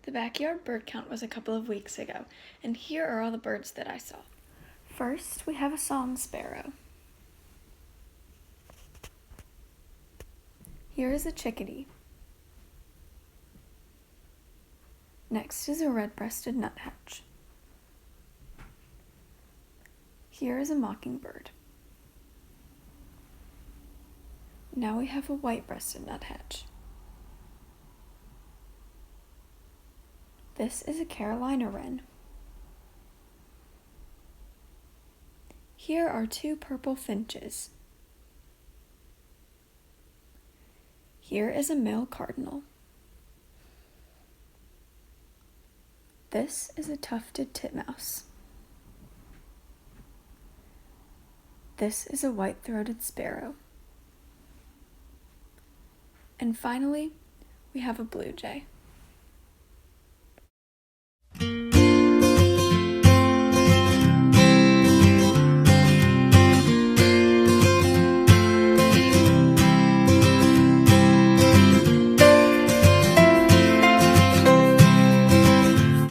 The backyard bird count was a couple of weeks ago, and here are all the birds that I saw. First, we have a song sparrow. Here is a chickadee. Next is a red-breasted nuthatch. Here is a mockingbird. Now we have a white-breasted nuthatch. This is a Carolina wren. Here are two purple finches. Here is a male cardinal. This is a tufted titmouse. This is a white-throated sparrow. And finally, we have a blue jay.